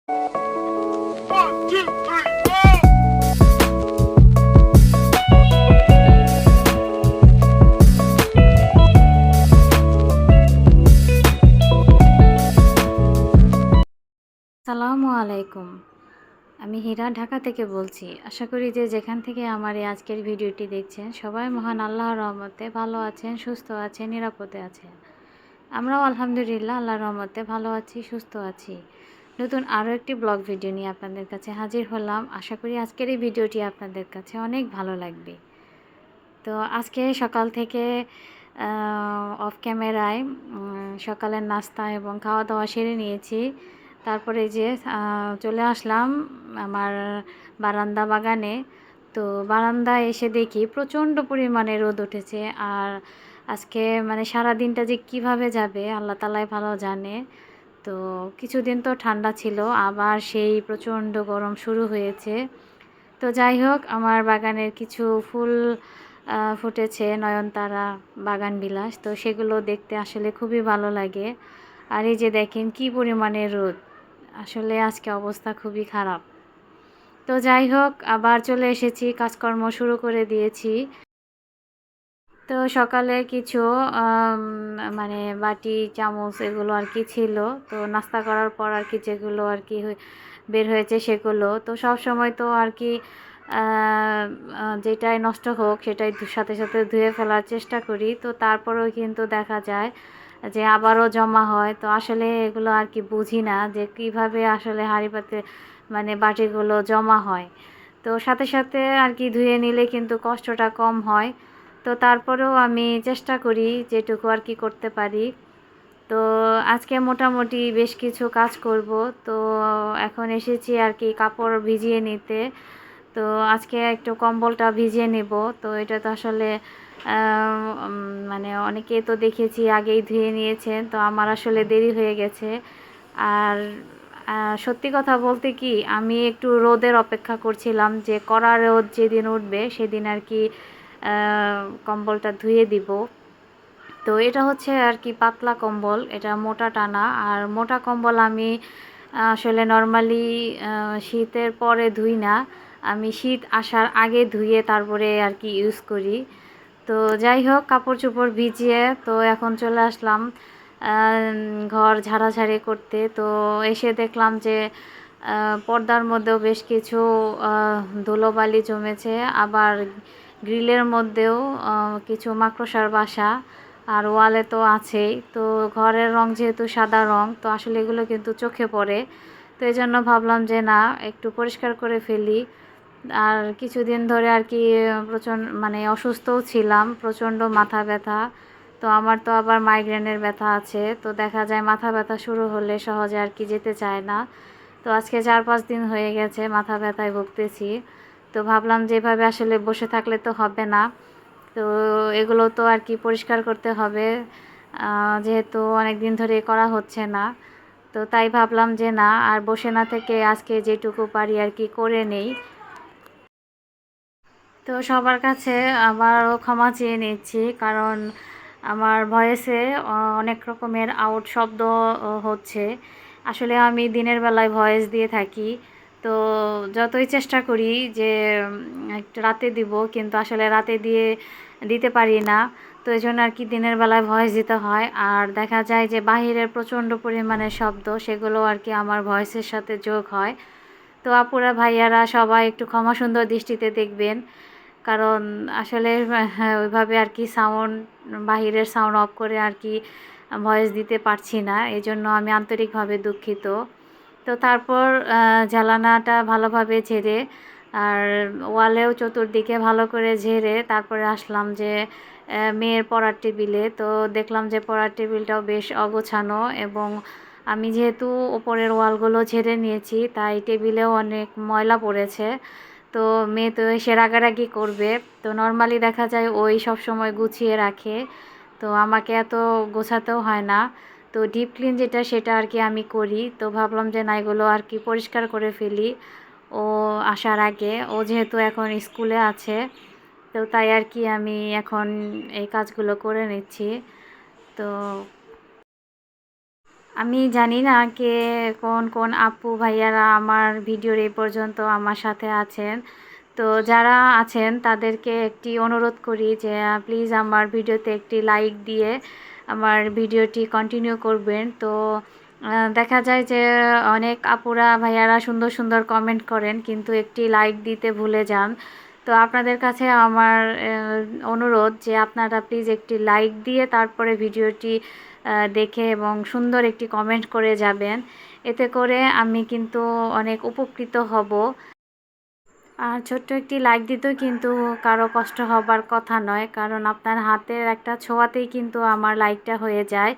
One, two, three, four. আসসালামু আলাইকুম। আমি হীরা ঢাকা থেকে বলছি। আশা করি যে যেখান থেকে আমার এই আজকের ভিডিওটি দেখছেন সবাই মহান আল্লাহর রহমতে ভালো আছেন, সুস্থ আছেন, নিরাপদে আছেন। আমরাও আলহামদুলিল্লাহ আল্লাহর রহমতে ভালো আছি, সুস্থ আছি। নতুন আরও একটি ব্লগ ভিডিও নিয়ে আপনাদের কাছে হাজির হলাম। আশা করি আজকের এই ভিডিওটি আপনাদের কাছে অনেক ভালো লাগবে। তো আজকে সকাল থেকে অফ ক্যামেরায় সকালের নাস্তা এবং খাওয়া দাওয়া সেরে নিয়েছি। তারপরে যে চলে আসলাম আমার বারান্দা বাগানে। তো বারান্দায় এসে দেখি প্রচণ্ড পরিমাণে রোদ উঠেছে। আর আজকে মানে সারা দিনটা যে কিভাবে যাবে আল্লাহ তাআলাই ভালো জানে। তো কিছুদিন তো ঠান্ডা ছিল, আবার সেই প্রচণ্ড গরম শুরু হয়েছে। তো যাই হোক, আমার বাগানের কিছু ফুল ফুটেছে, নয়নতারা, বাগানবিলাস। তো সেগুলো দেখতে আসলে খুবই ভালো লাগে। আর এই যে দেখেন কি পরিমাণে রোদ, আসলে আজকে অবস্থা খুবই খারাপ। তো যাই হোক, আবার চলে এসেছি, কাজকর্ম শুরু করে দিয়েছি। তো সকালে কিছু মানে বাটি চামচ এগুলো আর কি ছিল। তো নাস্তা করার পর আর কি যেগুলো আর কি বের হয়েছে সেগুলো তো সব সময় তো আর কি যেটাই নষ্ট হোক সেটাই সাথে সাথে ধুয়ে ফেলার চেষ্টা করি। তো তারপরেও কিন্তু দেখা যায় যে আবারও জমা হয়। তো আসলে এগুলো আর কি বুঝি না যে কিভাবে আসলে হাঁড়ি পাতে মানে বাটিগুলো জমা হয়। তো সাথে সাথে আর কি ধুয়ে নিলে কিন্তু কষ্টটা কম হয়। তো তারপরেও আমি চেষ্টা করি যেটুকু আর কি করতে পারি। তো আজকে মোটামুটি বেশ কিছু কাজ করব। তো এখন এসেছি আর কি কাপড় ভিজিয়ে নিতে। তো আজকে একটু কম্বলটা ভিজিয়ে নেব। তো এটা তো আসলে মানে অনেকেই তো দেখেছি আগেই ধুয়ে নিয়েছেন। তো আমার আসলে দেরি হয়ে গেছে। আর সত্যি কথা বলতে কি, আমি একটু রোদের অপেক্ষা করছিলাম যে কড়া রোদ যেদিন উঠবে সেদিন আর কি কম্বলটা ধুয়ে দিব। তো এটা হচ্ছে আর কি পাতলা কম্বল, এটা মোটা টানা। আর মোটা কম্বল আমি আসলে নর্মালি শীতের পরে ধুই না, আমি শীত আসার আগে ধুয়ে তারপরে আর কি ইউজ করি। তো যাই হোক, কাপড় চোপড় ভিজিয়ে তো এখন চলে আসলাম ঘর ঝাড়াঝাড়ি করতে। তো এসে দেখলাম যে পর্দার মধ্যেও বেশ কিছু ধুলোবালি জমেছে, আবার গ্রিলের মধ্যেও কিছু মাকড়সার বাসা, আর ওয়ালে তো আছেই। তো ঘরের রং যেহেতু সাদা রং, তো আসলে এগুলো কিন্তু চোখে পড়ে। তো এই জন্য ভাবলাম যে না, একটু পরিষ্কার করে ফেলি। আর কিছুদিন ধরে আর কি প্রচণ্ড মানে অসুস্থও ছিলাম, প্রচণ্ড মাথা ব্যথা। তো আমার তো আবার মাইগ্রেনের ব্যথা আছে। তো দেখা যায় মাথা ব্যথা শুরু হলে সহজে আর কি যেতে চায় না। তো আজকে 4-5 দিন হয়ে গেছে মাথা ব্যথায় ভুগতেছি। তো ভাবলাম যেভাবে আসলে বসে থাকলে তো হবে না। তো এগুলো তো আর কি পরিষ্কার করতে হবে, যেহেতু অনেক দিন ধরে করা হচ্ছে না। তো তাই ভাবলাম যে না, আর বসে না থেকে আজকে যেটুকু পারি আর কি করে নেই। তো সবার কাছে আবারও ক্ষমা চেয়ে নিচ্ছি, কারণ আমার ভয়েসে অনেক রকমের আউট শব্দ হচ্ছে। আসলে আমি দিনের বেলায় ভয়েস দিয়ে থাকি। তো যতই চেষ্টা করি যে একটু রাতে দিব, কিন্তু আসলে রাতে দিতে পারি না। তো এই জন্য আর কি দিনের বেলায় ভয়েস দিতে হয়। আর দেখা যায় যে বাহিরের প্রচণ্ড পরিমাণে শব্দ, সেগুলো আর কি আমার ভয়েসের সাথে যোগ হয়। তো আপুরা ভাইয়ারা সবাই একটু ক্ষমা সুন্দর দৃষ্টিতে দেখবেন, কারণ আসলে হ্যাঁ, ওইভাবে আর কি সাউন্ড, বাহিরের সাউন্ড অফ করে আর কি ভয়েস দিতে পারছি না। এই জন্য আমি আন্তরিকভাবে দুঃখিত। তো তারপর জ্বালানাটা ভালোভাবে ঝেড়ে, আর ওয়ালেও চতুর্দিকে ভালো করে ঝেড়ে তারপরে আসলাম যে মেয়ের পড়ার টেবিলে। তো দেখলাম যে পড়ার টেবিলটাও বেশ অগোছানো, এবং আমি যেহেতু ওপরের ওয়ালগুলো ঝেড়ে নিয়েছি তাই টেবিলেও অনেক ময়লা পড়েছে। তো মেয়ে তো এসে রাগারাগি করবে। তো নর্মালি দেখা যায় ওই সব সময় গুছিয়ে রাখে, তো আমাকে এত গোছাতেও হয় না। তো ডিপ ক্লিন যেটা সেটা আর কি আমি করি। তো ভাবলাম যে না, এগুলো আর কি পরিষ্কার করে ফেলি ও আসার আগে। ও যেহেতু এখন স্কুলে আছে, তো তাই আর কি আমি এখন এই কাজগুলো করে নিচ্ছি। তো আমি জানি না কে কোন কোন আপু ভাইয়ারা আমার ভিডিওর এই পর্যন্ত আমার সাথে আছেন। তো যারা আছেন তাদেরকে একটি অনুরোধ করি যে প্লিজ আমার ভিডিওতে একটি লাইক দিয়ে আমার ভিডিওটি কন্টিনিউ করবেন। তো দেখা যায় যে অনেক আপুরা ভাইয়ারা সুন্দর সুন্দর কমেন্ট করেন কিন্তু একটি লাইক দিতে ভুলে যান। তো আপনাদের কাছে আমার অনুরোধ যে আপনারা প্লিজ একটি লাইক দিয়ে তারপরে ভিডিওটি দেখে এবং সুন্দর একটি কমেন্ট করে যাবেন। এতে করে আমি কিন্তু অনেক উপকৃত হব। আর ছোট্ট একটি লাইক দিতেও কিন্তু কারো কষ্ট হবার কথা নয়, কারণ আপনার হাতের একটা ছোঁয়াতেই কিন্তু আমার লাইকটা হয়ে যায়।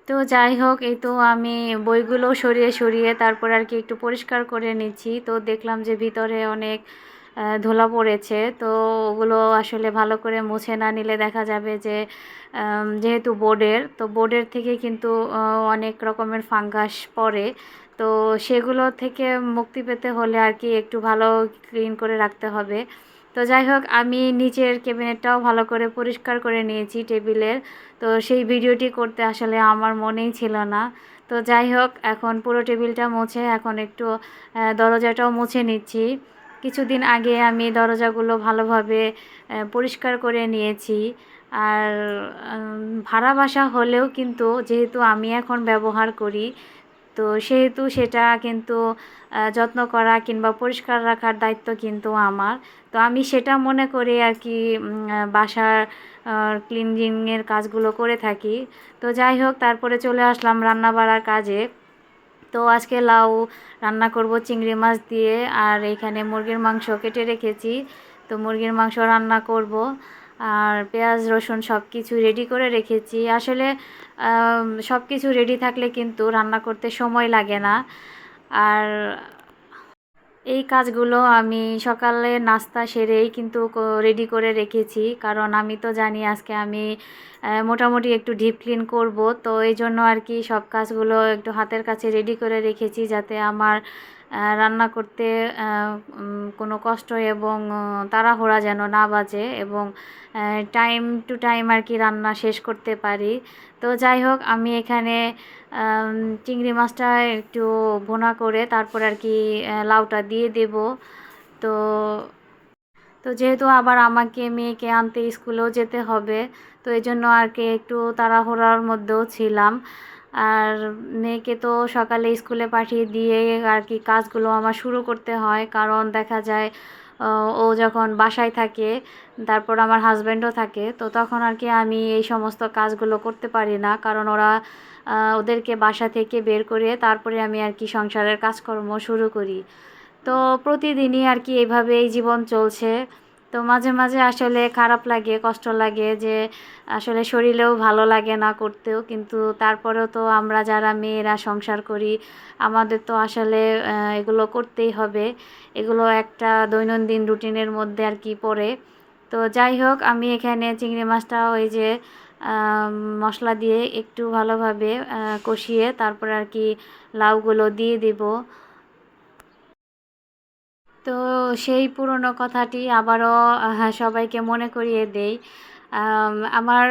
তো যাই হোক, এই তো আমি বইগুলো সরিয়ে সরিয়ে তারপর আর কি একটু পরিষ্কার করে নিচ্ছি। তো দেখলাম যে ভিতরে অনেক ধুলা পড়েছে। তো ওগুলো আসলে ভালো করে মুছে না নিলে দেখা যাবে যে যেহেতু বোর্ডের থেকে কিন্তু অনেক রকমের ফাঙ্গাস পড়ে। তো সেগুলো থেকে মুক্তি পেতে হলে আর কি একটু ভালো ক্লিন করে রাখতে হবে। তো যাই হোক, আমি নিচের ক্যাবিনেটটাও ভালো করে পরিষ্কার করে নিয়েছি টেবিলের। তো সেই ভিডিওটি করতে আসলে আমার মনেই ছিল না। তো যাই হোক, এখন পুরো টেবিলটা মুছে এখন একটু দরজাটাও মুছে নিচ্ছি। কিছুদিন আগে আমি দরজাগুলো ভালোভাবে পরিষ্কার করে নিয়েছি। আর ভাড়া বাসা হলেও কিন্তু যেহেতু আমি এখন ব্যবহার করি, তো সেহেতু সেটা কিন্তু যত্ন করা কিংবা পরিষ্কার রাখার দায়িত্ব কিন্তু আমার। তো আমি সেটা মনে করে আর কি বাসার ক্লিনজিংয়ের কাজগুলো করে থাকি। তো যাই হোক, তারপরে চলে আসলাম রান্না বাড়ার কাজে। তো আজকে লাউ রান্না করব চিংড়ি মাছ দিয়ে, আর এখানে মুরগির মাংস কেটে রেখেছি। তো মুরগির মাংস রান্না করব, আর পেঁয়াজ রসুন সব কিছু রেডি করে রেখেছি। আসলে সব কিছু রেডি থাকলে কিন্তু রান্না করতে সময় লাগে না। আর এই কাজগুলো আমি সকালে নাস্তা সেরেই কিন্তু রেডি করে রেখেছি, কারণ আমি তো জানি আজকে আমি মোটামুটি একটু ডিপ ক্লিন করব। তো এই জন্য আর কি সব কাজগুলো একটু হাতের কাছে রেডি করে রেখেছি, যাতে আমার রান্না করতে কোনো কষ্ট এবং তাড়াহুড়া যেন না বাজে, এবং টাইম টু টাইম আর কি রান্না শেষ করতে পারি। তো যাই হোক, আমি এখানে চিংড়ি মাছটা একটু ভুনা করে তারপর আর কি লাউটা দিয়ে দেব। তো তো যেহেতু আবার আমাকে মেয়েকে আনতে স্কুলেও যেতে হবে, তো এই জন্য আর কি একটু তাড়াহুড়ার মধ্যেও ছিলাম। আর মেয়েকে তো সকালে স্কুলে পাঠিয়ে দিয়ে আর কি কাজগুলো আমার শুরু করতে হয়, কারণ দেখা যায় ও যখন বাসায় থাকে, তারপর আমার হাজব্যান্ডও থাকে, তো তখন আর কি আমি এই সমস্ত কাজগুলো করতে পারি না, কারণ ওদেরকে বাসা থেকে বের করে তারপরে আমি আর কি সংসারের কাজকর্ম শুরু করি। তো প্রতিদিনই আর কি এইভাবেই জীবন চলছে। তো মাঝে মাঝে আসলে খারাপ লাগে, কষ্ট লাগে যে আসলে শরীরেও ভালো লাগে না করতেও, কিন্তু তারপরেও তো আমরা যারা মেয়েরা সংসার করি, আমাদের তো আসলে এগুলো করতেই হবে। এগুলো একটা দৈনন্দিন রুটিনের মধ্যে আর কি পড়ে। তো যাই হোক, আমি এখানে চিংড়ি মাছটা ওই যে মশলা দিয়ে একটু ভালোভাবে কষিয়ে তারপর আর কি লাউগুলো দিয়ে দিব। তো সেই পুরনো কথাটি আবারও সবাইকে মনে করিয়ে দেই। আমার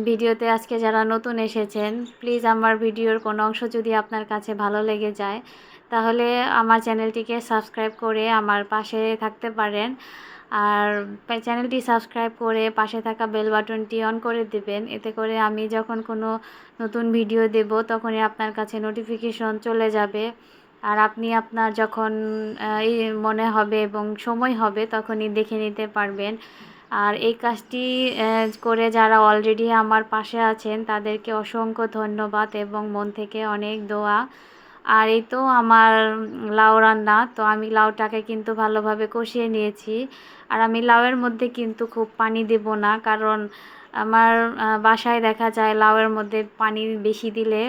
ভিডিওতে আজকে যারা নতুন এসেছেন, প্লিজ আমার ভিডিওর কোনো অংশ যদি আপনার কাছে ভালো লেগে যায়, তাহলে আমার চ্যানেলটিকে সাবস্ক্রাইব করে আমার পাশে থাকতে পারেন। আর চ্যানেলটি সাবস্ক্রাইব করে পাশে থাকা বেল বাটনটি অন করে দেবেন। এতে করে আমি যখন কোনো নতুন ভিডিও দেব তখনই আপনার কাছে নোটিফিকেশন চলে যাবে। আর আপনি আপনার যখন এই মনে হবে এবং সময় হবে তখনই দেখে নিতে পারবেন। আর এই কাজটি করে যারা অলরেডি আমার পাশে আছেন তাদেরকে অসংখ্য ধন্যবাদ এবং মন থেকে অনেক দোয়া। আর এই তো আমার লাউ রান্না, তো আমি লাউটাকে কিন্তু ভালোভাবে কষিয়ে নিয়েছি। আর আমি লাউয়ের মধ্যে কিন্তু খুব পানি দেব না, কারণ আমার বাসায় দেখা যায় লাউয়ের মধ্যে পানি বেশি দিলে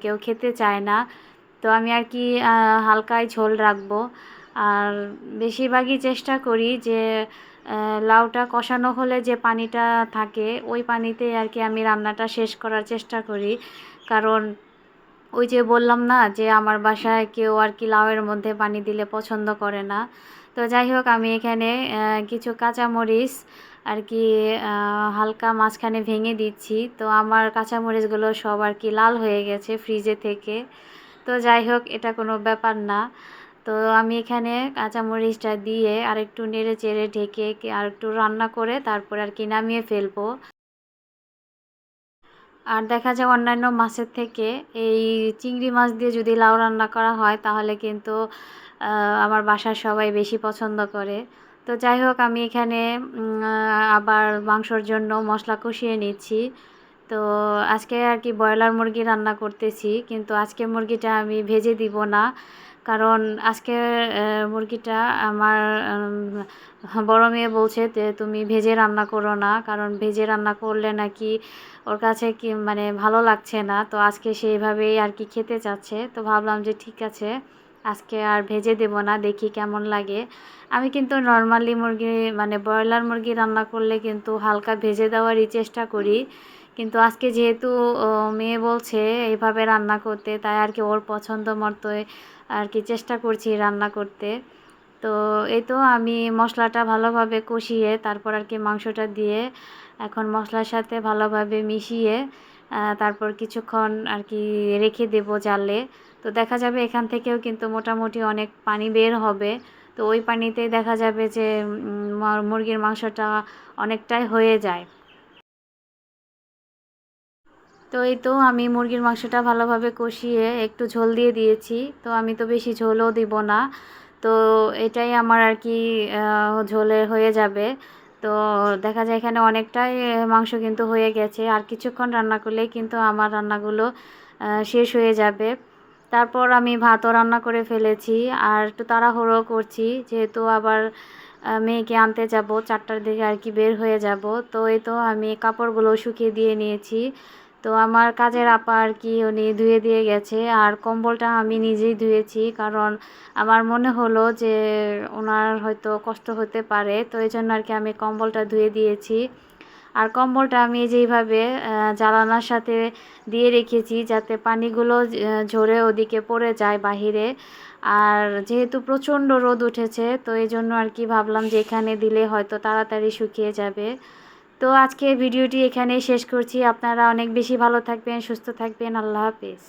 কেউ খেতে চায় না। তো আমি আর কি হালকাই ঝোল রাখবো। আর বেশিরভাগই চেষ্টা করি যে লাউটা কষানো হলে যে পানিটা থাকে ওই পানিতেই আর কি আমি রান্নাটা শেষ করার চেষ্টা করি, কারণ ওই যে বললাম না যে আমার বাসায় কেউ আর কি লাউয়ের মধ্যে পানি দিলে পছন্দ করে না। তো যাই হোক, আমি এখানে কিছু কাঁচামরিচ আর কি হালকা মাঝখানে ভেঙে দিচ্ছি। তো আমার কাঁচামরিচগুলো সব আর কি লাল হয়ে গেছে ফ্রিজে থেকে। তো যাই হোক, এটা কোনো ব্যাপার না। তো আমি এখানে কাঁচামরিচটা দিয়ে আরেকটু নেড়ে চেড়ে ঢেকে আরেকটু রান্না করে তারপরে আর কি নামিয়ে ফেলবো। আর দেখা যায় অন্যান্য মাছের থেকে এই চিংড়ি মাছ দিয়ে যদি লাউ রান্না করা হয় তাহলে কিন্তু আমার বাসার সবাই বেশি পছন্দ করে। তো যাই হোক, আমি এখানে আবার মাংসর জন্য মশলা কষিয়ে নিচ্ছি। তো আজকে আর কি ব্রয়লার মুরগি রান্না করতেছি, কিন্তু আজকে মুরগিটা আমি ভেজে দিব না। কারণ আজকে মুরগিটা আমার বড় মেয়ে বলছে যে তুমি ভেজে রান্না করো না, কারণ ভেজে রান্না করলে নাকি ওর কাছে কি মানে ভালো লাগছে না। তো আজকে সেইভাবেই আর কি খেতে চাচ্ছে। তো ভাবলাম যে ঠিক আছে, আজকে আর ভেজে দেব না, দেখি কেমন লাগে। আমি কিন্তু নর্মালি মুরগি মানে ব্রয়লার মুরগি রান্না করলে কিন্তু হালকা ভেজে দেওয়ারই চেষ্টা করি। কিন্তু আজকে যেহেতু মেয়ে বলছে এইভাবে রান্না করতে, তাই আর কি ওর পছন্দ মতোই আর কি চেষ্টা করছি রান্না করতে। তো এই তো আমি মশলাটা ভালোভাবে কষিয়ে তারপর আর কি মাংসটা দিয়ে এখন মশলার সাথে ভালোভাবে মিশিয়ে তারপর কিছুক্ষণ আর কি রেখে দেব জালে। তো দেখা যাবে এখান থেকেও কিন্তু মোটামুটি অনেক পানি বের হবে। তো ওই পানিতেই দেখা যাবে যে মুরগির মাংসটা অনেকটাই হয়ে যায়। তো এই তো আমি মুরগির মাংসটা ভালোভাবে কষিয়ে একটু ঝোল দিয়ে দিয়েছি। তো আমি তো বেশি ঝোলও দিব না। তো এটাই আমার আর কি ঝোলে হয়ে যাবে। তো দেখা যায় এখানে অনেকটাই মাংস কিন্তু হয়ে গেছে। আর কিছুক্ষণ রান্না করলেই কিন্তু আমার রান্নাগুলো শেষ হয়ে যাবে। তারপর আমি ভাতও রান্না করে ফেলেছি। আর একটু তাড়াহুড়ো করছি, যেহেতু আবার মেয়েকে আনতে যাব 4টার দিকে আর কি বের হয়ে যাব। তো এই তো আমি কাপড়গুলো শুকিয়ে দিয়ে নিয়েছি। তো আমার কাজের আপা আর কি উনি ধুয়ে দিয়ে গেছে, আর কম্বলটা আমি নিজেই ধুয়েছি, কারণ আমার মনে হলো যে ওনার হয়তো কষ্ট হতে পারে। তো এই জন্য আর কি আমি কম্বলটা ধুয়ে দিয়েছি। আর কম্বলটা আমি যেইভাবে জানালার সাথে দিয়ে রেখেছি যাতে পানিগুলো ঝরে ওদিকে পড়ে যায় বাহিরে। আর যেহেতু প্রচণ্ড রোদ উঠেছে, তো এই জন্য আর কি ভাবলাম যে এখানে দিলে হয়তো তাড়াতাড়ি শুকিয়ে যাবে। তো আজকে ভিডিওটি এখানেই শেষ করছি। আপনারা অনেক বেশি ভালো থাকবেন, সুস্থ থাকবেন। আল্লাহ হাফেজ।